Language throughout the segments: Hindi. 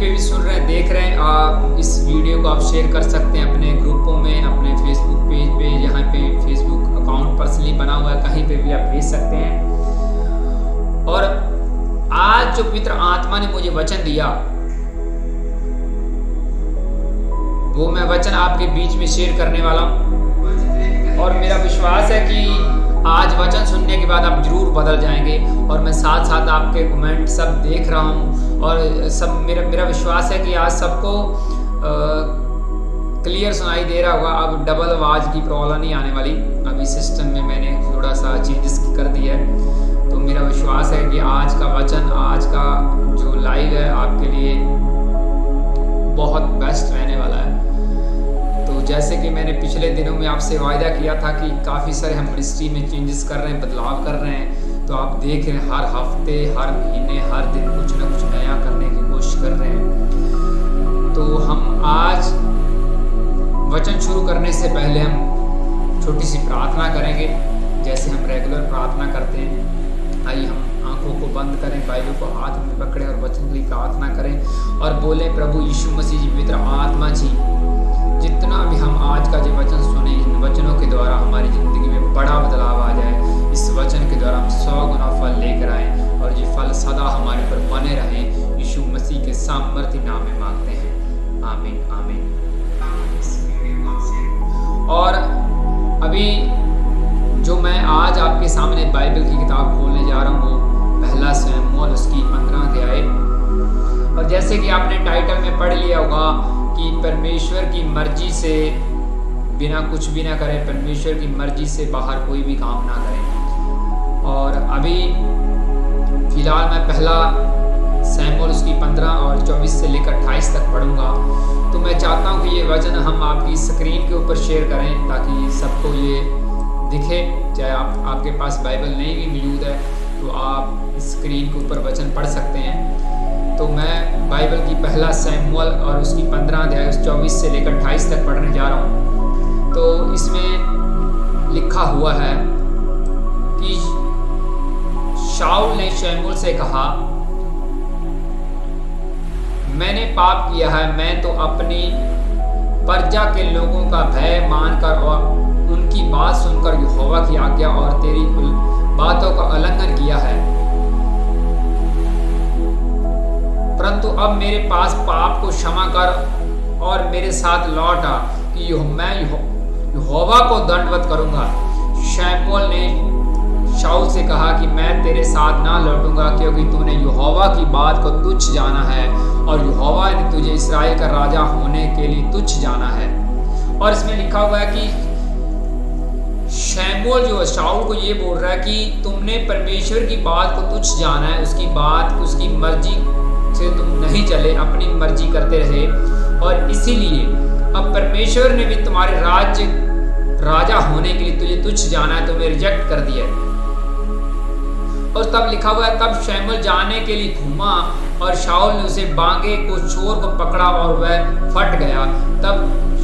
पे भी सुन रहे हैं, देख रहे हैं, आप इस वीडियो को आप शेयर कर सकते हैं अपने ग्रुपों में, अपने फेसबुक पेज पे, जहाँ पे फेसबुक अकाउंट पर्सनली बना हुआ है, कहीं पे भी आप भेज सकते हैं। और आज जो पवित्र आत्मा ने मुझे वचन दिया, वो मैं वचन आपके बीच में शेयर करने वाला हूँ। और मेरा विश्वास है कि आज वचन सुनने के बाद आप जरूर बदल जाएंगे। और मैं साथ साथ आपके कमेंट सब देख रहा हूँ, और सब मेरा विश्वास है कि आज सबको क्लियर सुनाई दे रहा होगा। अब डबल आवाज़ की प्रॉब्लम नहीं आने वाली। अभी सिस्टम में मैंने थोड़ा सा चेंजेस कर दिया है, तो मेरा विश्वास है कि आज का वचन, आज का जो लाइव है, आपके लिए बहुत बेस्ट रहने वाला है। तो जैसे कि मैंने पिछले दिनों में आपसे वायदा किया था कि काफ़ी सारे हम मिनिस्ट्री में चेंजेस कर रहे हैं, बदलाव कर रहे हैं, तो आप देख रहे हैं हर हफ्ते, हर महीने, हर दिन कुछ ना कुछ नया करने की कोशिश कर रहे हैं। तो हम आज वचन शुरू करने से पहले हम छोटी सी प्रार्थना करेंगे, जैसे हम रेगुलर प्रार्थना करते हैं। आइए हम आंखों को बंद करें, बाइबल को हाथ में पकड़ें और वचन की प्रार्थना करें और बोले, प्रभु यीशु मसीह जी, पवित्र आत्मा जी, जितना भी हम आज का जो वचन सुने, इन वचनों के द्वारा हमारी ज़िंदगी में बड़ा बदलाव आ जाए। इस वचन के द्वारा हम 100 गुना फल लेकर आएँ और ये फल सदा हमारे पर बने रहें। यीशु मसीह के सामर्थ्य नाम में मांगते हैं, आमीन आमीन। और अभी जो मैं आज आपके सामने बाइबल की किताब खोलने जा रहा हूँ, वो पहला शमूएल उसकी 15 अध्याय। और जैसे कि आपने टाइटल में पढ़ लिया होगा कि परमेश्वर की मर्जी से बिना कुछ भी ना करें, परमेश्वर की मर्जी से बाहर कोई भी काम ना करें। और अभी फिलहाल मैं पहला शमूएल उसकी 15 और 24 से लेकर 28 तक पढ़ूंगा। तो मैं चाहता हूं कि ये वचन हम आपकी स्क्रीन के ऊपर शेयर करें, ताकि सबको ये दिखे। चाहे आपके पास बाइबल नहीं भी मौजूद है तो आप स्क्रीन के ऊपर वचन पढ़ सकते हैं। तो मैं बाइबल की पहला शमूएल और उसकी 15 अध्याय 24 से लेकर 28 तक पढ़ने जा रहा हूँ। तो इसमें लिखा हुआ है कि शाऊल ने शमूएल से कहा, मैंने पाप किया है, मैं तो अपनी प्रजा के लोगों का भय मानकर और उनकी बात सुनकर यहोवा की आज्ञा और तेरी बातों का उल्लंघन किया है। परंतु अब मेरे पास पाप को क्षमा कर और मेरे साथ लौट आ कि मैं यहोवा को दंडवत करूंगा। शमूएल ने शाऊल से कहा कि मैं तेरे साथ ना लौटूंगा, क्योंकि तूने यहोवा की बात को तुच्छ जाना है और यहोवा ने तुझे इस्राएल का राजा होने के लिए तुच्छ जाना है। और इसमें लिखा हुआ है कि शमूएल जो शाऊल को ये बोल रहा है कि तुमने परमेश्वर की बात को तुच्छ जाना है, उसकी बात, उसकी मर्जी से तुम नहीं चले, अपनी मर्जी करते रहे, और इसीलिए अब परमेश्वर ने भी तुम्हारे राजा होने के लिए तुझे तुच्छ जाना है, तुम्हें रिजेक्ट कर दिया है। और तब लिखा हुआ है, तब शमूएल जाने के लिए घूमा और शाऊल ने उसे बांगे को चोर को पकड़ा और वह फट गया। तब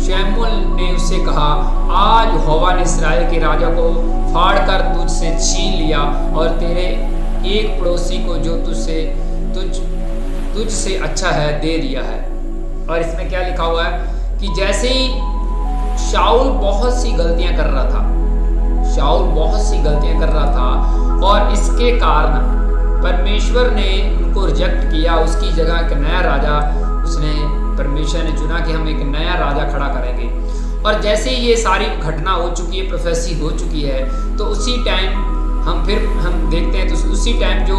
शमूएल ने उससे कहा, आज यहोवा ने इस्राएल के राजा को फाड़कर तुझसे छीन लिया और तेरे एक पड़ोसी को जो तुझसे अच्छा है दे दिया है। और इसमें क्या लिखा हुआ है कि जैसे ही शाऊल बहुत सी गलतियां कर रहा था, और इसके कारण परमेश्वर ने उनको रिजेक्ट किया। उसकी जगह एक नया राजा परमेश्वर ने चुना कि हम एक नया राजा खड़ा करेंगे। और जैसे ही ये सारी घटना हो चुकी है, प्रोफेसी हो चुकी है, तो उसी टाइम हम देखते हैं, तो उसी टाइम जो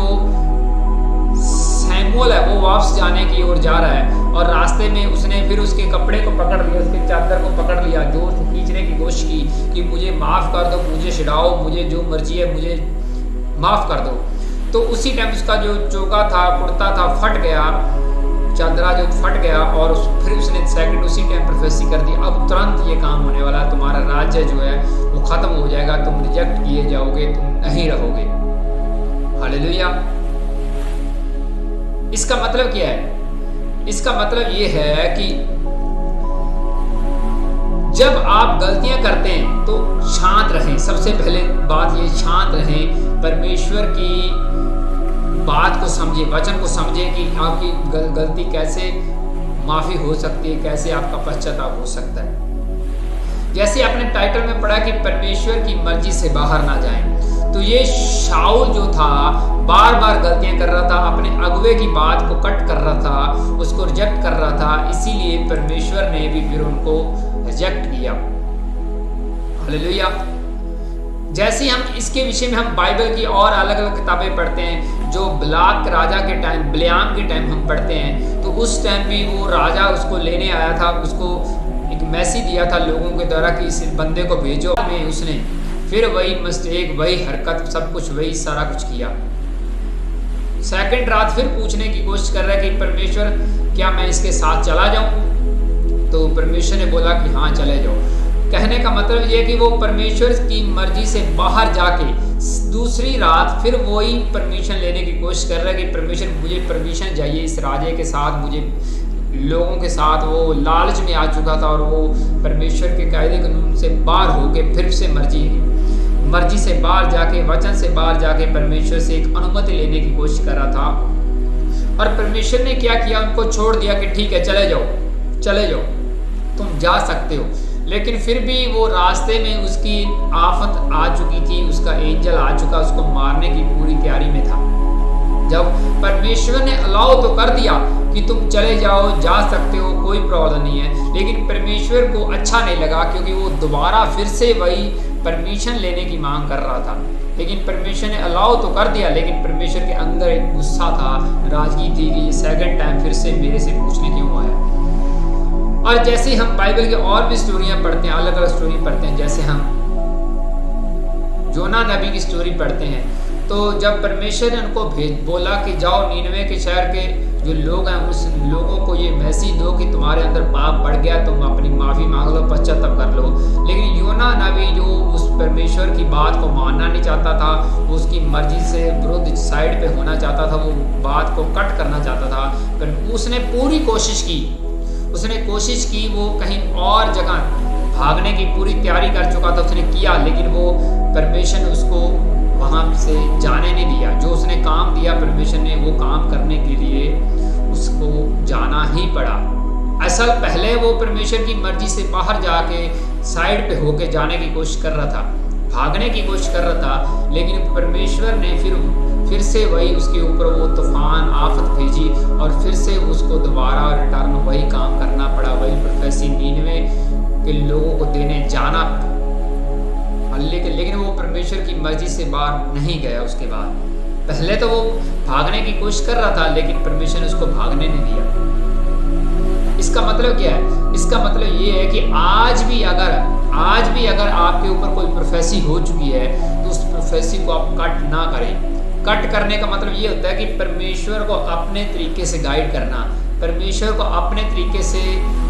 शमूएल है वो वापस जाने की ओर जा रहा है, और रास्ते में उसने फिर उसके कपड़े को पकड़ लिया, उसके चादर को पकड़ लिया, जोर से खींचने की कोशिश की कि मुझे माफ़ कर दो, मुझे छुड़ाओ, मुझे जो मर्जी है मुझे माफ़ कर दो। तो उसी टाइम उसका जो चोगा था, कुर्ता था, फट गया, चादरा जो फट गया, और फिर उसने सेकंड उसी टाइम प्रोफेसी कर दी, अब तुरंत ये काम होने वाला, तुम्हारा राज्य जो है वो ख़त्म हो जाएगा, तुम रिजेक्ट किए जाओगे, तुम नहीं रहोगे। हालेलुया। इसका मतलब क्या है? इसका मतलब ये है कि जब आप गलतियां करते हैं तो शांत रहें। सबसे पहले बात ये, शांत रहें, परमेश्वर की बात को समझे, वचन को समझे कि आपकी गलती कैसे माफ़ी हो सकती है, कैसे आपका पश्चाताप हो सकता है। जैसे आपने टाइटल में पढ़ा कि परमेश्वर की मर्जी से बाहर ना जाएं, तो ये शाऊल जो था बार बार गलतियां कर रहा था, अपने अगुवे की बात को कट कर रहा था, उसको रिजेक्ट कर रहा था, इसीलिए परमेश्वर ने भी फिर उनको रिजेक्ट किया। हालेलुया। जैसे हम इसके विषय में हम बाइबल की और अलग अलग किताबें पढ़ते हैं, जो बलाक राजा के टाइम, बिलेआम के टाइम हम पढ़ते हैं, तो उस टाइम भी वो राजा उसको लेने आया था, उसको एक मैसेज दिया था लोगों के द्वारा कि इस बंदे को भेजो में, उसने फिर वही मिस्टेक, वही हरकत, सब कुछ वही सारा कुछ किया। सेकंड रात फिर पूछने की कोशिश कर रहा है कि परमेश्वर क्या मैं इसके साथ चला जाऊं? तो परमेश्वर ने बोला कि हाँ चले जाओ। कहने का मतलब ये कि वो परमेश्वर की मर्जी से बाहर जाके दूसरी रात फिर वही परमिशन लेने की कोशिश कर रहा है कि परमेश्वर मुझे परमिशन चाहिए इस राजे के साथ, मुझे लोगों के साथ। वो लालच में आ चुका था और वो परमेश्वर के कायदे कानून से बाहर होके फिर से मर्जी से बाहर जाके, वचन से बाहर जाके परमेश्वर से एक अनुमति लेने की कोशिश कर रहा था। और परमेश्वर ने क्या किया, उनको छोड़ दिया कि ठीक है चले जाओ, तुम जा सकते हो। लेकिन फिर भी वो रास्ते में उसकी आफत आ चुकी थी, उसका एंजल आ चुका, उसको मारने की पूरी तैयारी में था। जब परमेश्वर ने अलाउ तो कर दिया कि तुम चले जाओ, जा सकते हो, कोई प्रॉब्लम नहीं है, लेकिन परमेश्वर को अच्छा नहीं लगा, क्योंकि वो दोबारा फिर से वही परमिशन लेने की मांग कर रहा था। लेकिन परमेश्वर ने अलाउ तो कर दिया, लेकिन परमेश्वर के अंदर एक गुस्सा था, नाराजगी थी कि ये सेकंड टाइम फिर से मेरे से पूछने क्यों आया। और जैसे हम बाइबल की और भी स्टोरियां पढ़ते हैं, अलग अलग स्टोरी पढ़ते हैं, जैसे हम जोना नबी की स्टोरी पढ़ते हैं, तो जब परमेश्वर ने उनको बोला कि जाओ नीनवे के शहर के जो लोग हैं उस लोगों को ये मैसेज दो कि तुम्हारे अंदर पाप बढ़ गया, तुम अपनी माफ़ी मांग लो, पश्चाताप कर लो। लेकिन योना नबी जो उस परमेश्वर की बात को मानना नहीं चाहता था, उसकी मर्जी से विरुद्ध साइड पे होना चाहता था, वो बात को कट करना चाहता था, पर उसने पूरी कोशिश की, वो कहीं और जगह भागने की पूरी तैयारी कर चुका था, उसने किया, लेकिन वो परमेश्वर ने उसको वहाँ से जाने नहीं दिया। जो उसने काम दिया परमेश्वर ने, वो काम करने के लिए उसको जाना ही पड़ा। असल पहले वो परमेश्वर की मर्जी से बाहर जाके साइड पे होके जाने की कोशिश कर रहा था, भागने की कोशिश कर रहा था, लेकिन परमेश्वर ने फिर से वही उसके ऊपर वो तूफान आफत भेजी और फिर से उसको दोबारा रिटर्न वही काम करना पड़ा, वही प्रोफेसी नीनवे के लोगों को देने जाना। लेकिन वो परमेश्वर की मर्जी से बाहर नहीं गया। उसके बाद पहले तो वो भागने की कोशिश कर रहा था, लेकिन परमेश्वर ने उसको भागने नहीं दिया। इसका मतलब क्या है? इसका मतलब ये है कि आज भी अगर आपके ऊपर कोई प्रोफेसी हो चुकी है तो उस प्रोफेसी को आप कट ना करें। कट करने का मतलब ये होता है कि परमेश्वर को अपने तरीके से गाइड करना, परमेश्वर को अपने तरीके से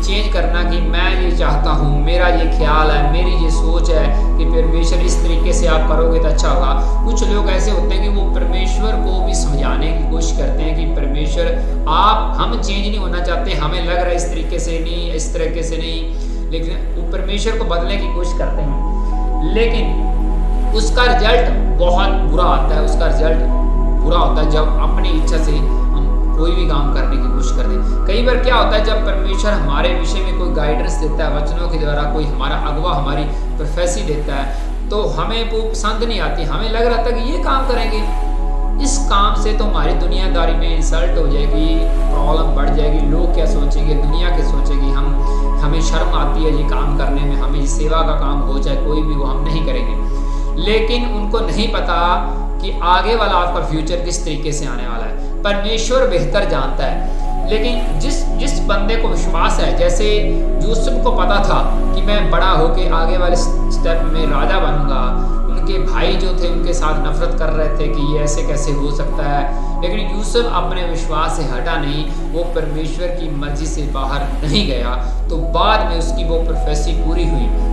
चेंज करना कि मैं ये चाहता हूँ, मेरा ये ख्याल है, मेरी ये सोच है कि परमेश्वर इस तरीके से आप करोगे तो अच्छा होगा। कुछ लोग ऐसे होते हैं कि वो परमेश्वर को भी समझाने की कोशिश करते हैं कि परमेश्वर हम चेंज नहीं होना चाहते, हमें लग रहा है इस तरीके से नहीं, इस तरीके से नहीं, लेकिन वो परमेश्वर को बदलने की कोशिश करते हैं, लेकिन उसका रिजल्ट बहुत बुरा आता है। उसका रिजल्ट बुरा होता है जब अपनी इच्छा से हम कोई भी काम करने की कोशिश करते हैं। कई बार क्या होता है, जब परमेश्वर हमारे विषय में कोई गाइडेंस देता है, वचनों के द्वारा कोई हमारा अगवा हमारी प्रोफेसी देता है, तो हमें वो पसंद नहीं आती। हमें लग रहा था कि ये काम करेंगे, इस काम से तो हमारी दुनियादारी में इंसल्ट हो जाएगी, प्रॉब्लम बढ़ जाएगी, लोग क्या सोचेंगे, दुनिया क्या सोचेगी, हमें शर्म आती है ये काम करने में, हमें सेवा का काम हो चाहे कोई भी वो हम नहीं करेंगे। लेकिन उनको नहीं पता कि आगे वाला आपका फ्यूचर किस तरीके से आने वाला है। परमेश्वर बेहतर जानता है, लेकिन जिस बंदे को विश्वास है, जैसे यूसुफ को पता था कि मैं बड़ा होके आगे वाले स्टेप में राजा बनूंगा, उनके भाई जो थे उनके साथ नफरत कर रहे थे कि ये ऐसे कैसे हो सकता है, लेकिन यूसुफ अपने विश्वास से हटा नहीं, वो परमेश्वर की मर्जी से बाहर नहीं गया, तो बाद में उसकी वो प्रोफेसी पूरी हुई।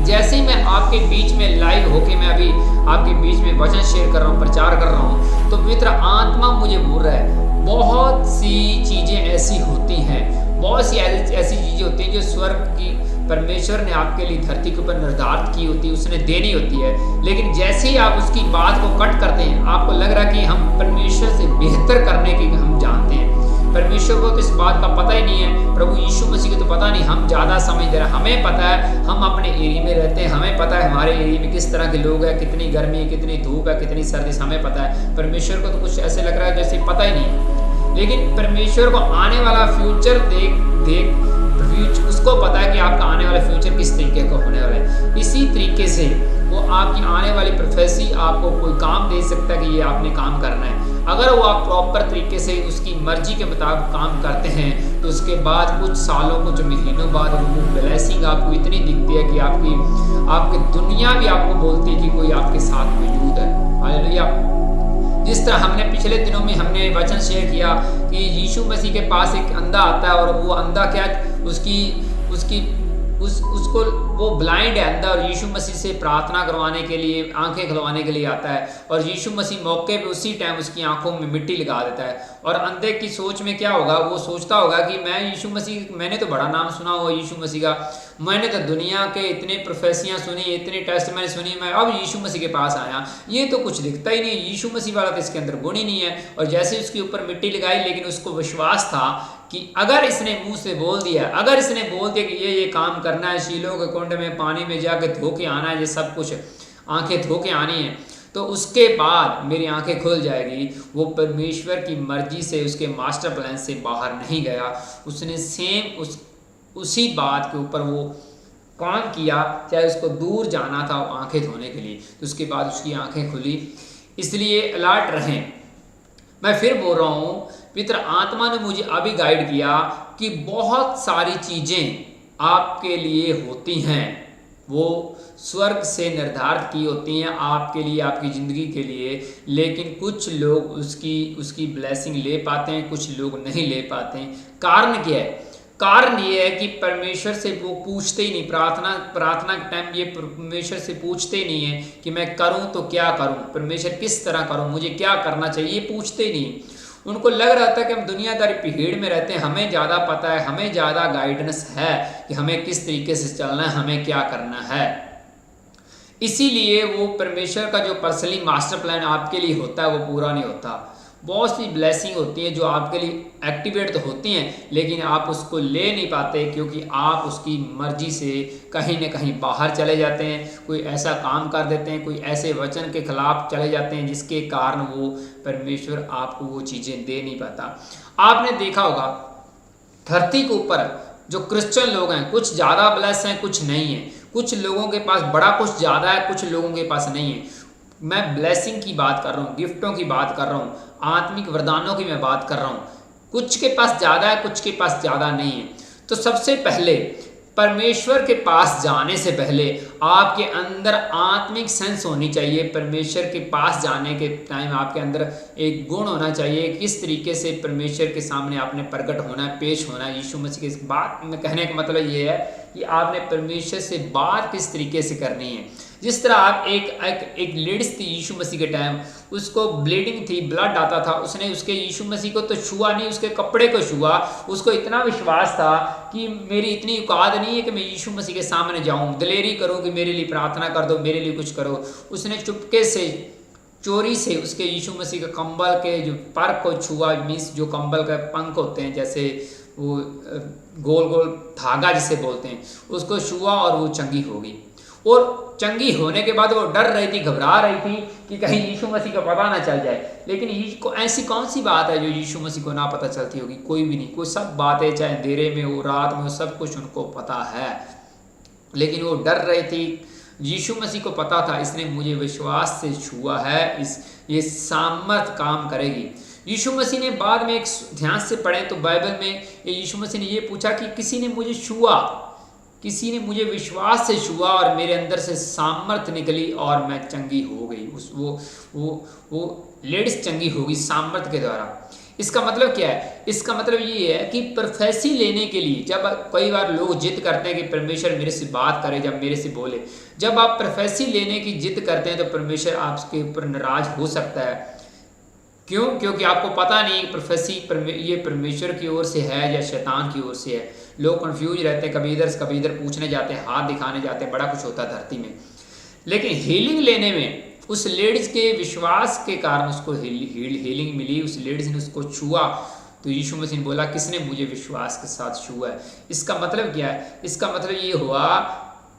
जैसे ही मैं आपके बीच में लाइव होके मैं अभी आपके बीच में वचन शेयर कर रहा हूँ, प्रचार कर रहा हूँ, तो पवित्र आत्मा मुझे बोल रहा है बहुत सी चीज़ें ऐसी होती हैं, बहुत सी ऐसी चीज़ें होती हैं जो स्वर्ग की परमेश्वर ने आपके लिए धरती के ऊपर निर्धारित की होती है, उसने देनी होती है। लेकिन जैसे ही आप उसकी बात को कट करते हैं, आपको लग रहा है कि हम परमेश्वर से बेहतर करने की हम जानते हैं। परमेश्वर को तो इस बात का पता ही नहीं है, प्रभु यीशु मसीह को तो पता नहीं, हम ज़्यादा समझदार हैं। हमें पता है, हम अपने एरिया में रहते हैं, हमें पता है हमारे एरिया में किस तरह के लोग हैं, कितनी गर्मी है, कितनी धूप है, कितनी सर्दी, हमें पता है। परमेश्वर को तो कुछ ऐसे लग रहा है जैसे पता ही नहीं। लेकिन परमेश्वर को आने वाला फ्यूचर उसको पता है कि आपका आने वाला फ्यूचर किस तरीके का होने वाला है। इसी तरीके से वो आपकी आने वाली प्रोफेसी आपको कोई काम दे सकता है कि ये आपने काम करना है। अगर वो आप प्रॉपर तरीके से उसकी मर्जी के मुताबिक काम करते हैं तो उसके बाद कुछ सालों, कुछ महीनों बाद वो ब्लेसिंग आपको इतनी दिखती है कि आपकी दुनिया भी आपको बोलती है कि कोई आपके साथ मौजूद है। हालेलुया। जिस तरह हमने पिछले दिनों में हमने वचन शेयर किया कि यीशु मसीह के पास एक अंधा आता है, और वो अंधा क्या उसको वो ब्लाइंड है अंधा, और यीशु मसीह से प्रार्थना करवाने के लिए, आंखें खुलवाने के लिए आता है, और यीशु मसीह मौके पे उसी टाइम उसकी आंखों में मिट्टी लगा देता है। और अंधे की सोच में क्या होगा, वो सोचता होगा कि मैं यीशु मसीह, मैंने तो बड़ा नाम सुना हुआ यीशु मसीह का, मैंने तो दुनिया के इतने प्रोफेसियाँ सुनी, इतने टेस्ट मैंने सुनी, मैं अब यीशु मसीह के पास आया, ये तो कुछ दिखता ही नहीं, यीशु मसीह वाला तो इसके अंदर गुण ही नहीं है। और जैसे उसके ऊपर मिट्टी लगाई, लेकिन उसको विश्वास था कि अगर इसने मुंह से बोल दिया, अगर इसने बोल दिया कि ये काम करना है, शीलों के कुंड में पानी में जाके धो के आना है, ये सब कुछ आंखें धो के आनी है, तो उसके बाद मेरी आंखें खुल जाएगी। वो परमेश्वर की मर्जी से, उसके मास्टर प्लान से बाहर नहीं गया, उसने सेम उसी बात के ऊपर वो काम किया, चाहे उसको दूर जाना था आंखें धोने के लिए, तो उसके बाद उसकी आंखें खुली। इसलिए अलर्ट रहें। मैं फिर बोल रहा हूँ, पवित्र आत्मा ने मुझे अभी गाइड किया कि बहुत सारी चीज़ें आपके लिए होती हैं, वो स्वर्ग से निर्धारित की होती हैं आपके लिए, आपकी ज़िंदगी के लिए, लेकिन कुछ लोग उसकी ब्लेसिंग ले पाते हैं, कुछ लोग नहीं ले पाते हैं। कारण क्या है? कारण ये है कि परमेश्वर से वो पूछते ही नहीं, प्रार्थना के टाइम ये परमेश्वर से पूछते ही नहीं है कि मैं करूं तो क्या करूं, परमेश्वर किस तरह करूं, मुझे क्या करना चाहिए, ये पूछते ही नहीं। उनको लग रहा था कि हम दुनियादारी भीड़ में रहते हैं, हमें ज़्यादा पता है, हमें ज़्यादा गाइडेंस है कि हमें किस तरीके से चलना है, हमें क्या करना है। इसीलिए वो परमेश्वर का जो पर्सनली मास्टर प्लान आपके लिए होता है वो पूरा नहीं होता। बहुत सी ब्लेसिंग होती है जो आपके लिए एक्टिवेट तो होती हैं, लेकिन आप उसको ले नहीं पाते क्योंकि आप उसकी मर्जी से कहीं ना कहीं बाहर चले जाते हैं, कोई ऐसा काम कर देते हैं, कोई ऐसे वचन के खिलाफ चले जाते हैं जिसके कारण वो परमेश्वर आपको वो चीज़ें दे नहीं पाता। आपने देखा होगा धरती के ऊपर जो क्रिश्चियन लोग हैं, कुछ ज़्यादा ब्लेस हैं, कुछ नहीं है, कुछ लोगों के पास बड़ा कुछ ज़्यादा है, कुछ लोगों के पास नहीं है। मैं ब्लेसिंग की बात कर रहा हूँ, गिफ्टों की बात कर रहा हूँ, आत्मिक वरदानों की मैं बात कर रहा हूँ। कुछ के पास ज़्यादा है, कुछ के पास ज़्यादा नहीं है। तो सबसे पहले परमेश्वर के पास जाने से पहले आपके अंदर आत्मिक सेंस होनी चाहिए। परमेश्वर के पास जाने के टाइम आपके अंदर एक गुण होना चाहिए, किस तरीके से परमेश्वर के सामने आपने प्रकट होना है, पेश होना है। यीशु मसीह की बात में कहने का मतलब ये है कि आपने परमेश्वर से बात किस तरीके से करनी है। जिस तरह आप एक लेडीज थी यीशु मसीह के टाइम, उसको ब्लीडिंग थी, ब्लड आता था, उसने उसके यीशु मसीह को तो छुआ नहीं, उसके कपड़े को छुआ। उसको इतना विश्वास था कि मेरी इतनी औकात नहीं है कि मैं यीशु मसीह के सामने जाऊं, दिलेरी करूं कि मेरे लिए प्रार्थना कर दो, मेरे लिए कुछ करो। उसने चुपके से, चोरी से उसके यीशु मसीह के कंबल के जो पर को छुआ, मीन्स जो कंबल के पंख होते हैं, जैसे वो गोल गोल धागा जिसे बोलते हैं, उसको छुआ और वो चंगी होगी। और चंगी होने के बाद वो डर रही थी, घबरा रही थी कि कहीं यीशु मसीह का पता ना चल जाए। लेकिन ऐसी कौन सी बात है जो यीशु मसीह को ना पता चलती होगी? कोई भी नहीं। कोई सब बातें, चाहे अंधेरे में हो, रात में हो, सब कुछ उनको पता है। लेकिन वो डर रही थी। यीशु मसीह को पता था इसने मुझे विश्वास से छुआ है, ये सामर्थ काम करेगी। यीशु मसीह ने बाद में, एक ध्यान से पढ़ें तो बाइबल में यीशु मसीह ने ये पूछा कि किसी ने मुझे छुआ, किसी ने मुझे विश्वास से छुआ और मेरे अंदर से सामर्थ निकली और मैं चंगी हो गई। वो लेडीज चंगी होगी सामर्थ के द्वारा। इसका मतलब क्या है? इसका मतलब ये है कि प्रोफेसी लेने के लिए, जब कई बार लोग जिद करते हैं कि परमेश्वर मेरे से बात करे, जब मेरे से बोले, जब आप प्रोफेसी लेने की जिद करते हैं तो परमेश्वर आपके ऊपर नाराज हो सकता है। क्यों? क्योंकि आपको पता नहीं प्रोफेसी ये परमेश्वर की ओर से है या शैतान की ओर से है। लोग कंफ्यूज रहते हैं, कभी इधर से कभी इधर पूछने जाते हैं, हाथ दिखाने जाते हैं, बड़ा कुछ होता है धरती में। लेकिन हीलिंग लेने में उस लेडीज के विश्वास के कारण उसको हीलिंग मिली। उस लेडीज ने उसको छुआ तो यीशु मसीह ने बोला, किसने मुझे विश्वास के साथ छुआ है? इसका मतलब क्या है? इसका मतलब ये हुआ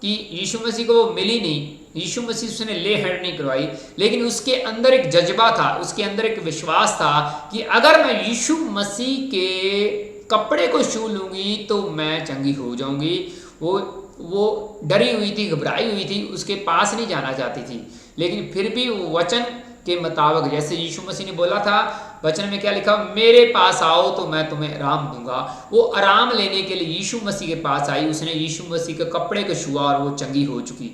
कि यीशु मसीह को वो मिली नहीं, यीशु मसीह उसने ले हैंड नहीं करवाई, लेकिन उसके अंदर एक जज्बा था, उसके अंदर एक विश्वास था कि अगर मैं यीशु मसीह के कपड़े को छू लूँगी तो मैं चंगी हो जाऊँगी। वो डरी हुई थी, घबराई हुई थी, उसके पास नहीं जाना चाहती थी, लेकिन फिर भी वो वचन के मुताबिक, जैसे यीशु मसीह ने बोला था, वचन में क्या लिखा, मेरे पास आओ तो मैं तुम्हें आराम दूंगा। वो आराम लेने के लिए यीशु मसीह के पास आई, उसने यीशु मसीह के कपड़े को छुआ और वो चंगी हो चुकी।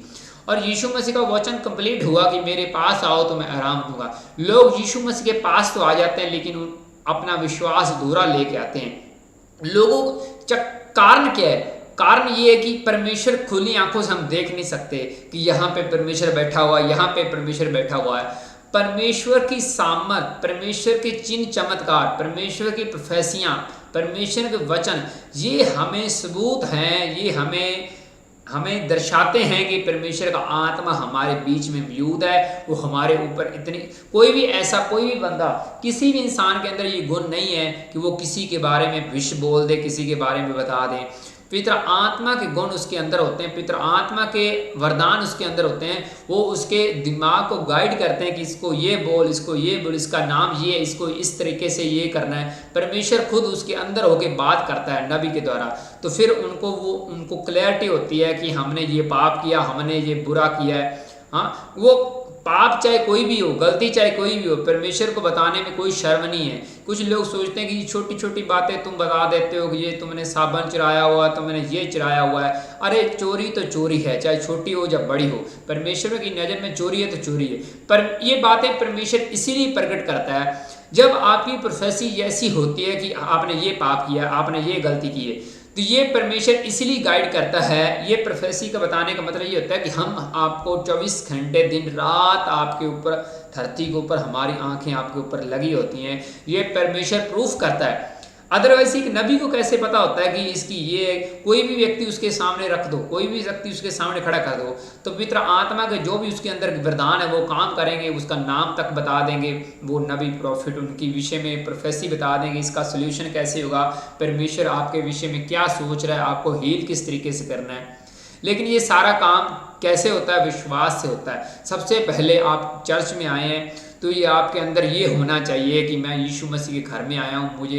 और यीशु मसीह का वचन कंप्लीट हुआ कि मेरे पास आओ तो मैं आराम दूंगा। लोग यीशु मसीह के पास तो आ जाते हैं, लेकिन अपना विश्वास अधूरा लेके आते हैं। लोगों कारण क्या है? कारण ये है कि परमेश्वर खुली आंखों से हम देख नहीं सकते कि यहाँ पे परमेश्वर बैठा हुआ है, यहाँ पे परमेश्वर बैठा हुआ है। परमेश्वर की सामर्थ, परमेश्वर के चिन्ह चमत्कार, परमेश्वर की प्रोफेसियां, परमेश्वर के वचन, ये हमें सबूत हैं, ये हमें दर्शाते हैं कि परमेश्वर का आत्मा हमारे बीच में मौजूद है। वो हमारे ऊपर इतनी, कोई भी बंदा, किसी भी इंसान के अंदर ये गुण नहीं है कि वो किसी के बारे में विष बोल दे, किसी के बारे में बता दे। पवित्र आत्मा के गुण उसके अंदर होते हैं, पवित्र आत्मा के वरदान उसके अंदर होते हैं। वो उसके दिमाग को गाइड करते हैं कि इसको ये बोल, इसको ये बोल, इसका नाम ये, इसको इस तरीके से ये करना है। परमेश्वर खुद उसके अंदर होके बात करता है नबी के द्वारा। तो फिर उनको क्लैरिटी होती है कि हमने ये पाप किया, हमने ये बुरा किया है। हाँ, वो पाप चाहे कोई भी हो, गलती चाहे कोई भी हो, परमेश्वर को बताने में कोई शर्म नहीं है। कुछ लोग सोचते हैं कि छोटी छोटी बातें तुम बता देते हो कि ये तुमने साबुन चुराया हुआ, तुमने ये चुराया हुआ है। अरे चोरी तो चोरी है, चाहे छोटी हो या बड़ी हो। परमेश्वर की नज़र में चोरी है तो चोरी है। पर ये बातें परमेश्वर इसीलिए प्रकट करता है जब आपकी प्रोफेसी ऐसी होती है कि आपने ये पाप किया, आपने ये गलती की है, तो ये परमेश्वर इसलिए गाइड करता है। ये प्रोफेसी का बताने का मतलब ये होता है कि हम आपको 24 घंटे दिन रात आपके ऊपर, धरती के ऊपर हमारी आंखें आपके ऊपर लगी होती हैं। ये परमेश्वर प्रूफ करता है। अदरवाइज एक नबी को कैसे पता होता है कि इसकी ये, कोई भी व्यक्ति उसके सामने रख दो, कोई भी व्यक्ति उसके सामने खड़ा कर दो, तो पवित्र आत्मा के जो भी उसके अंदर वरदान है वो काम करेंगे, उसका नाम तक बता देंगे। वो नबी प्रॉफिट उनकी विषय में प्रोफेसी बता देंगे, इसका सोल्यूशन कैसे होगा, परमेश्वर आपके विषय में क्या सोच रहा है, आपको हील किस तरीके से करना है। लेकिन ये सारा काम कैसे होता है? विश्वास से होता है। सबसे पहले आप चर्च में आए हैं तो ये आपके अंदर ये होना चाहिए कि मैं यीशु मसीह के घर में आया हूँ।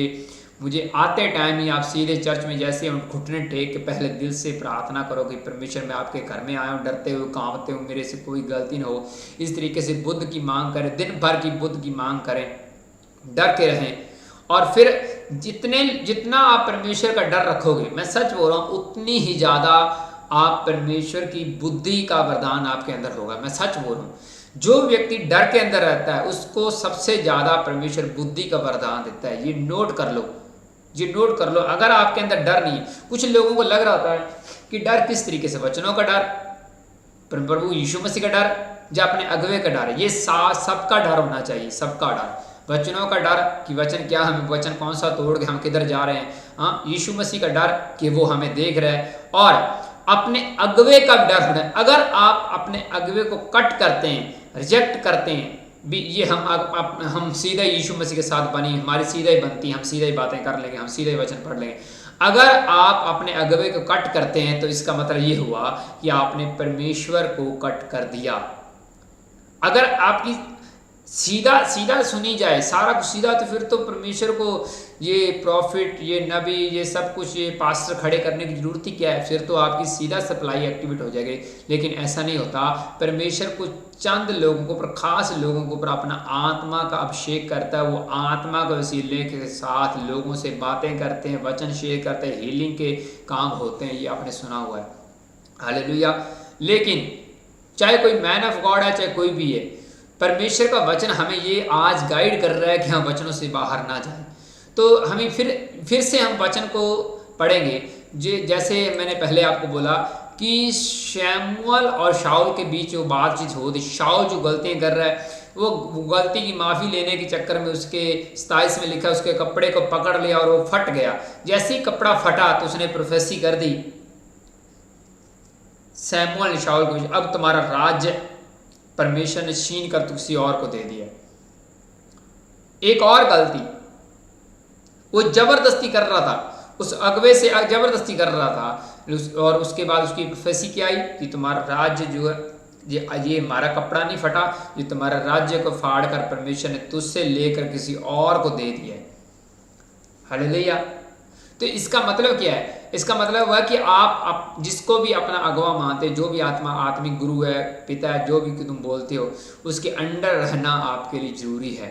मुझे आते टाइम ही आप सीधे चर्च में जैसे घुटने टेक के पहले दिल से प्रार्थना करो कि परमेश्वर मैं आपके घर में आया हूँ, डरते हुए कांपते हुए, मेरे से कोई गलती ना हो। इस तरीके से बुद्ध की मांग करें, दिन भर की बुद्ध की मांग करें, डर के रहें। और फिर जितना आप परमेश्वर का डर रखोगे, मैं सच बोल रहा हूँ, उतनी ही ज़्यादा आप परमेश्वर की बुद्धि का वरदान आपके अंदर होगा। मैं सच बोल रहा हूँ, जो व्यक्ति डर के अंदर रहता है उसको सबसे ज़्यादा परमेश्वर बुद्धि का वरदान देता है। ये नोट कर लो, ये नोट कर लो। अगर आपके अंदर डर नहीं है, कुछ लोगों को लग रहा होता है कि डर किस तरीके से, वचनों का डर, प्रभु यीशु मसीह का डर, या अपने अगवे का डर। ये सबका डर होना चाहिए, सबका डर। वचनों का डर कि वचन क्या, हमें वचन कौन सा तोड़ के हम किधर जा रहे हैं। हाँ, यीशु मसीह का डर कि वो हमें देख रहा है, और अपने अगवे का डर होना है। अगर आप अपने अगवे को कट करते हैं, रिजेक्ट करते हैं, भी ये हम सीधे यीशु मसीह के साथ बनी, हमारी सीधा ही बनती, हम सीधे ही बातें कर लेंगे, हम सीधे ही वचन पढ़ लेंगे। अगर आप अपने अगवे को कट करते हैं तो इसका मतलब ये हुआ कि आपने परमेश्वर को कट कर दिया। अगर आपकी सीधा सुनी जाए, सारा कुछ सीधा, तो फिर तो परमेश्वर को ये प्रॉफिट, ये नबी, ये सब कुछ, ये पास्टर खड़े करने की जरूरत ही क्या है? फिर तो आपकी सीधा सप्लाई एक्टिवेट हो जाएगी। लेकिन ऐसा नहीं होता। परमेश्वर कुछ चंद लोगों को ऊपर, खास लोगों के ऊपर अपना आत्मा का अभिषेक करता है। वो आत्मा के वसीले के साथ लोगों से बातें करते हैं, वचन शेयर करते हैं, हीलिंग के काम होते हैं। ये आपने सुना हुआ है, हालेलुया। लेकिन चाहे कोई मैन ऑफ गॉड है, चाहे कोई भी है, परमेश्वर का वचन हमें ये आज गाइड कर रहा है कि हम वचनों से बाहर ना जाएं। तो हमें फिर से हम वचन को पढ़ेंगे। जैसे मैंने पहले आपको बोला कि शमूएल और शाऊल के बीच जो बातचीत होती, शाऊल जो गलतियां कर रहा है, वो गलती की माफ़ी लेने के चक्कर में उसके 27 में लिखा उसके कपड़े को पकड़ लिया और वो फट गया। जैसे ही कपड़ा फटा तो उसने प्रोफेसी कर दी सैमुअल ने शाऊल को, अब तुम्हारा राज्य परमेश्वर ने छीन कर किसी और को दे दिया। एक और गलती, वो जबरदस्ती कर रहा था, उस अगवे से जबरदस्ती कर रहा था और उसके बाद उसकी प्रोफेसी क्या आई कि तुम्हारा राज्य जो है ये हमारा कपड़ा नहीं फटा, ये तुम्हारा राज्य को फाड़ कर परमेश्वर ने तुझसे लेकर किसी और को दे दिया। हालेलुया। तो इसका मतलब क्या है? इसका मतलब हुआ कि आप जिसको भी अपना अगवा मानते, जो भी आत्मिक गुरु है, पिता है, जो भी तुम बोलते हो, उसके अंडर रहना आपके लिए जरूरी है।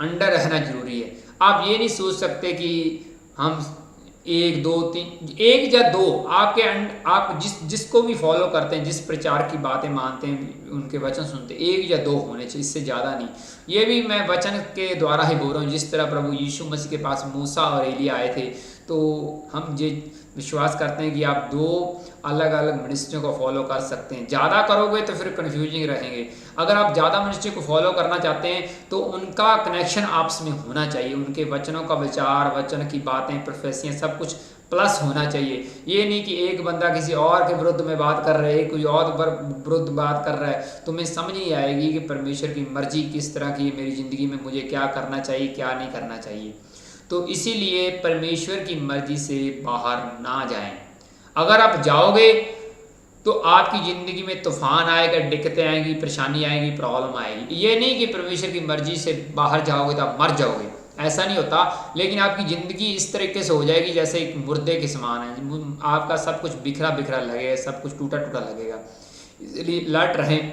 अंडर रहना जरूरी है। आप ये नहीं सोच सकते कि हम 1 2 3 1 या 2 आप जिसको भी फॉलो करते हैं, जिस प्रचार की बातें मानते हैं, उनके वचन सुनते हैं, 1 या 2 होने चाहिए, इससे ज़्यादा नहीं। ये भी मैं वचन के द्वारा ही बोल रहा हूँ। जिस तरह प्रभु यीशु मसीह के पास मूसा और एलिया आए थे, तो हम ये विश्वास करते हैं कि आप 2 अलग अलग मिनिस्ट्रियों को फॉलो कर सकते हैं। ज़्यादा करोगे तो फिर कन्फ्यूजिंग रहेंगे। अगर आप ज़्यादा मिनिस्ट्री को फॉलो करना चाहते हैं तो उनका कनेक्शन आपस में होना चाहिए। उनके वचनों का विचार, वचन की बातें, प्रोफेसियाँ, सब कुछ प्लस होना चाहिए। ये नहीं कि एक बंदा किसी और के विरुद्ध में बात कर रहा है, कोई और विरुद्ध बात कर रहा है, तुम्हें समझ नहीं आएगी कि परमेश्वर की मर्जी किस तरह की है मेरी ज़िंदगी में, मुझे क्या करना चाहिए, क्या नहीं करना चाहिए। तो इसीलिए परमेश्वर की मर्जी से बाहर ना जाएं। अगर आप जाओगे तो आपकी ज़िंदगी में तूफान आएगा, दिक्कतें आएंगी, परेशानी आएगी, प्रॉब्लम आएगी। ये नहीं कि परमेश्वर की मर्जी से बाहर जाओगे तो आप मर जाओगे, ऐसा नहीं होता। लेकिन आपकी ज़िंदगी इस तरीके से हो जाएगी जैसे एक मुर्दे के समान है। आपका सब कुछ बिखरा बिखरा लगेगा, सब कुछ टूटा टूटा लगेगा। इसलिए लट रहें।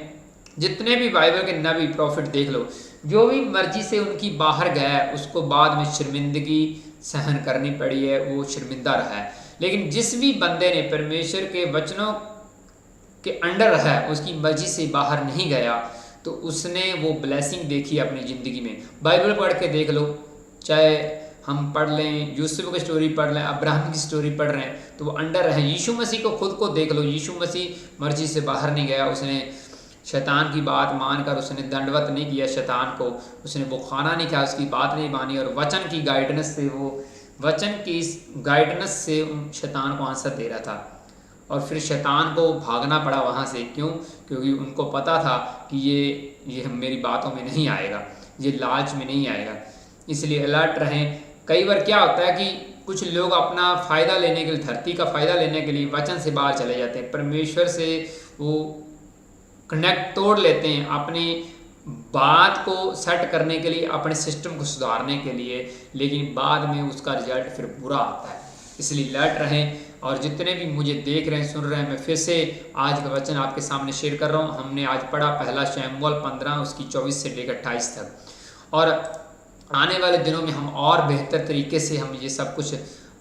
जितने भी बाइबल के नबी प्रॉफिट देख लो, जो भी मर्जी से उनकी बाहर गया है, उसको बाद में शर्मिंदगी सहन करनी पड़ी है, वो शर्मिंदा रहा है। लेकिन जिस भी बंदे ने परमेश्वर के वचनों के अंडर रहा है, उसकी मर्जी से बाहर नहीं गया, तो उसने वो ब्लेसिंग देखी अपनी ज़िंदगी में। बाइबल पढ़ के देख लो, चाहे हम पढ़ लें, यूसुफ की स्टोरी पढ़ लें, अब्राहम की स्टोरी पढ़ रहे हैं, तो वो अंडर रहे। यीशु मसीह को खुद को देख लो, यीशु मसीह मर्जी से बाहर नहीं गया। उसने शैतान की बात मानकर उसने दंडवत नहीं किया शैतान को, उसने वो खाना नहीं खाया, उसकी बात नहीं मानी, और वचन की गाइडेंस से, वो वचन की गाइडेंस से शैतान को आंसर दे रहा था। और फिर शैतान को भागना पड़ा वहाँ से। क्यों? क्योंकि उनको पता था कि ये मेरी बातों में नहीं आएगा, ये लालच में नहीं आएगा। इसलिए अलर्ट रहें। कई बार क्या होता है कि कुछ लोग अपना फ़ायदा लेने के लिए, धरती का फ़ायदा लेने के लिए वचन से बाहर चले जाते हैं, परमेश्वर से वो कनेक्ट तोड़ लेते हैं अपनी बात को सेट करने के लिए, अपने सिस्टम को सुधारने के लिए, लेकिन बाद में उसका रिजल्ट फिर बुरा आता है। इसलिए अलर्ट रहें। और जितने भी मुझे देख रहे हैं, सुन रहे हैं, मैं फिर से आज का वचन आपके सामने शेयर कर रहा हूँ। हमने आज पढ़ा पहला शैमुएल 15 उसकी 24 से लेकर 28 तक, और आने वाले दिनों में हम और बेहतर तरीके से हम ये सब कुछ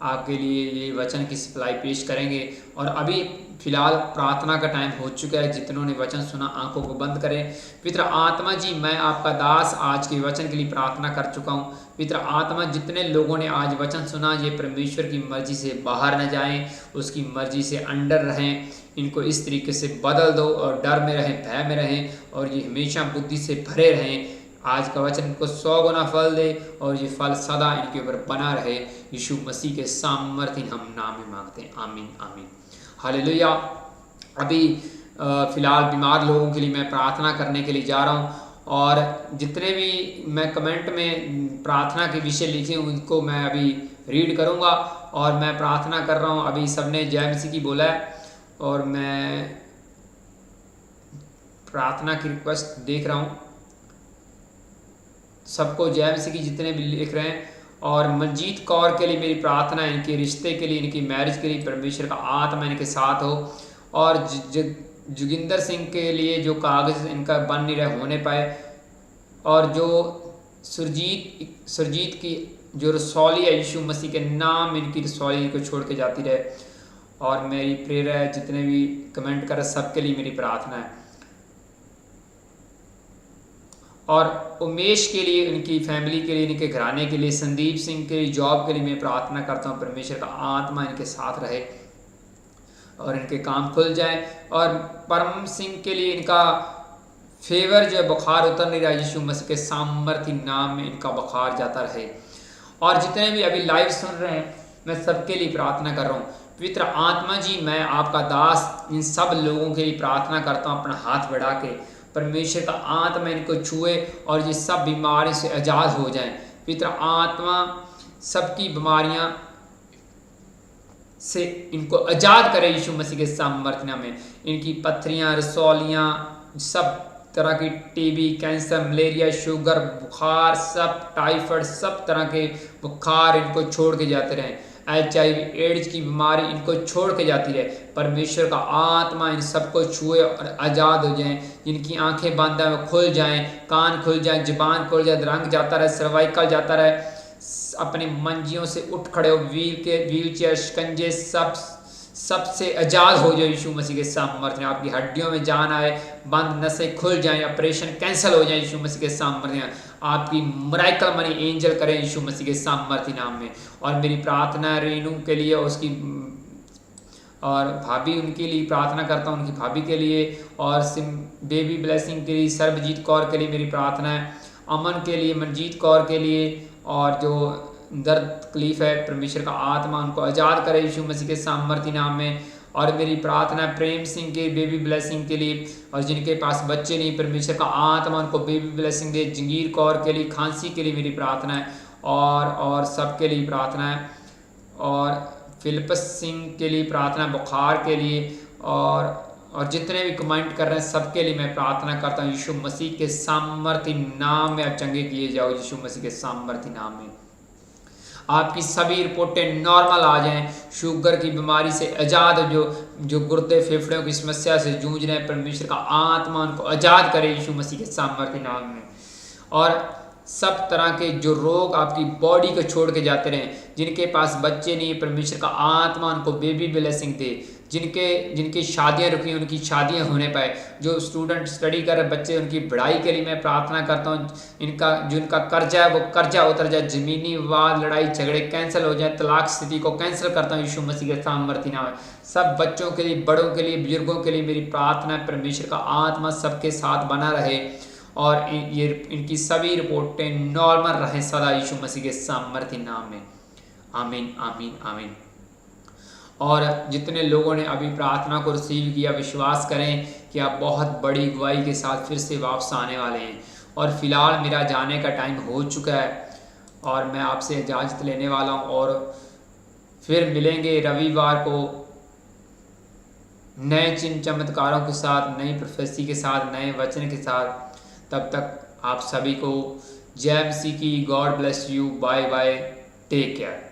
आपके लिए ये वचन की सप्लाई पेश करेंगे। और अभी फ़िलहाल प्रार्थना का टाइम हो चुका है। जितनों ने वचन सुना आंखों को बंद करें। पिता आत्मा जी, मैं आपका दास आज के वचन के लिए प्रार्थना कर चुका हूँ। पिता आत्मा, जितने लोगों ने आज वचन सुना, ये परमेश्वर की मर्जी से बाहर न जाएं, उसकी मर्जी से अंडर रहें। इनको इस तरीके से बदल दो और डर में रहें, भय में रहें, और ये हमेशा बुद्धि से भरे रहें। आज का वचन इनको 100 गुना फल दे और ये फल सदा इनके ऊपर बना रहे। यीशु मसीह के सामर्थ्य हम नाम में मांगते हैं, आमीन आमीन, हालेलुया। अभी फ़िलहाल बीमार लोगों के लिए मैं प्रार्थना करने के लिए जा रहा हूँ, और जितने भी मैं कमेंट में प्रार्थना के विषय लिखे हैं उनको मैं अभी रीड करूँगा। और मैं प्रार्थना कर रहा हूँ। अभी सबने जय मसीह की बोला है, और मैं प्रार्थना की रिक्वेस्ट देख रहा हूँ। सबको जय मसीह की जितने भी लिख रहे हैं। और मंजीत कौर के लिए मेरी प्रार्थना है, इनके रिश्ते के लिए, इनकी मैरिज के लिए परमेश्वर का आत्मा इनके साथ हो। और जोगिंदर सिंह के लिए जो कागज़ इनका बन नहीं रहे होने पाए, और जो सुरजीत की जो रसौली है, यीशु मसीह के नाम इनकी रसौली को छोड़ के जाती रहे। और मेरी प्रेयर है, जितने भी कमेंट कर सबके लिए मेरी प्रार्थना है। और उमेश के लिए, इनकी फैमिली के लिए, इनके घराने के लिए, संदीप सिंह के लिए जॉब के लिए मैं प्रार्थना करता हूँ, परमेश्वर का आत्मा इनके साथ रहे और इनके काम खुल जाए। और परम सिंह के लिए, इनका फेवर जो है बुखार उतर नहीं रहा, यीशु मसीह के सामर्थ्य नाम में इनका बुखार जाता रहे। और जितने भी अभी लाइव सुन रहे हैं, मैं सबके लिए प्रार्थना कर रहा हूँ। पवित्र आत्मा जी, मैं आपका दास इन सब लोगों के लिए प्रार्थना करता हूँ, अपना हाथ बढ़ा के परमेश्वर का आत्मा इनको छुए और ये सब बीमारी से आज़ाद हो जाएं। पवित्र आत्मा सबकी बीमारियां से इनको आज़ाद करे यीशु मसीह के सामर्थ्य नाम में। इनकी पथरियां, रसौलियां, सब तरह की टीबी, कैंसर, मलेरिया, शुगर, बुखार, सब टाइफाइड, सब तरह के बुखार इनको छोड़ के जाते रहें। HIV एड्स की बीमारी इनको छोड़ के जाती रहे। परमेश्वर का आत्मा इन सबको छुए और आज़ाद हो जाएं। जिनकी आंखें बंद हैं वो खुल जाएं, कान खुल जाएं, जुबान खुल जाए, रंग जाता रहे, सर्वाइकल जाता रहे, अपने मंजियों से उठ खड़े हो, व्हील चेयर, शिकंजे सबसे आज़ाद हो जाए यीशु मसीह के सामर्थ्य। आपकी हड्डियों में जान आए, बंद नसें खुल जाएं, ऑपरेशन कैंसिल हो जाए यीशु मसीह के सामर्थ्य। आपकी मिरेकल मनी एंजल करें यीशु मसीह के सामर्थ्य नाम में। और मेरी प्रार्थना रेनू के लिए, उसकी और भाभी, उनके लिए प्रार्थना करता हूँ, उनकी भाभी के लिए, और बेबी ब्लेसिंग के लिए, सर्वजीत कौर के लिए मेरी प्रार्थना है, अमन के लिए, मनजीत कौर के लिए, और जो दर्द तकलीफ है, परमेश्वर का आत्मा उनको आज़ाद करे यीशु मसीह के सामर्थ्य नाम में। और मेरी प्रार्थना प्रेम सिंह के बेबी ब्लेसिंग के लिए, और जिनके पास बच्चे नहीं, परमेश्वर का आत्मा उनको बेबी ब्लेसिंग दे। जंगीर कौर के लिए, खांसी के लिए मेरी प्रार्थना है, और सबके लिए प्रार्थना है। और फिलिपस सिंह के लिए प्रार्थना, बुखार के लिए, और जितने भी कमेंट कर रहे हैं सबके लिए मैं प्रार्थना करता हूँ यीशु मसीह के सामर्थ्य नाम में आप चंगे किए जाओ यीशु मसीह के सामर्थ्य नाम में। आपकी सभी रिपोर्टें नॉर्मल आ जाएं, शुगर की बीमारी से आज़ाद, जो गुर्दे फेफड़ों की समस्या से जूझ रहे हैं, परमेश्वर का आत्मा उनको आज़ाद करे यीशु मसीह के सामर्थ्य नाम में। और सब तरह के जो रोग आपकी बॉडी को छोड़ के जाते रहें। जिनके पास बच्चे नहीं, परमेश्वर का आत्मा उनको बेबी ब्लेसिंग दे। जिनकी शादियां रुकी, उनकी शादियां होने पाए। जो स्टूडेंट स्टडी कर रहे बच्चे, उनकी पढ़ाई के लिए मैं प्रार्थना करता हूँ। जिनका कर्जा है वो कर्जा उतर जाए, ज़मीनी विवाद, लड़ाई झगड़े कैंसिल हो जाए, तलाक स्थिति को कैंसिल करता हूँ यीशु मसीह के सामर्थ्य नाम में। सब बच्चों के लिए, बड़ों के लिए, बुजुर्गों के लिए मेरी प्रार्थना है, परमेश्वर का आत्मा सबके साथ बना रहे और इनकी सभी रिपोर्टें नॉर्मल रहें सदा यीशु मसीह के सामर्थ्य नाम में। आमीन, आमीन, आमीन। और जितने लोगों ने अभी प्रार्थना को रिसीव किया, विश्वास करें कि आप बहुत बड़ी गवाही के साथ फिर से वापस आने वाले हैं। और फिलहाल मेरा जाने का टाइम हो चुका है और मैं आपसे इजाज़त लेने वाला हूं, और फिर मिलेंगे रविवार को नए चिन्ह चमत्कारों के साथ, नई प्रोफेसी के साथ, नए वचन के साथ। तब तक आप सभी को जय मसीह की। God bless you. Bye bye, take care.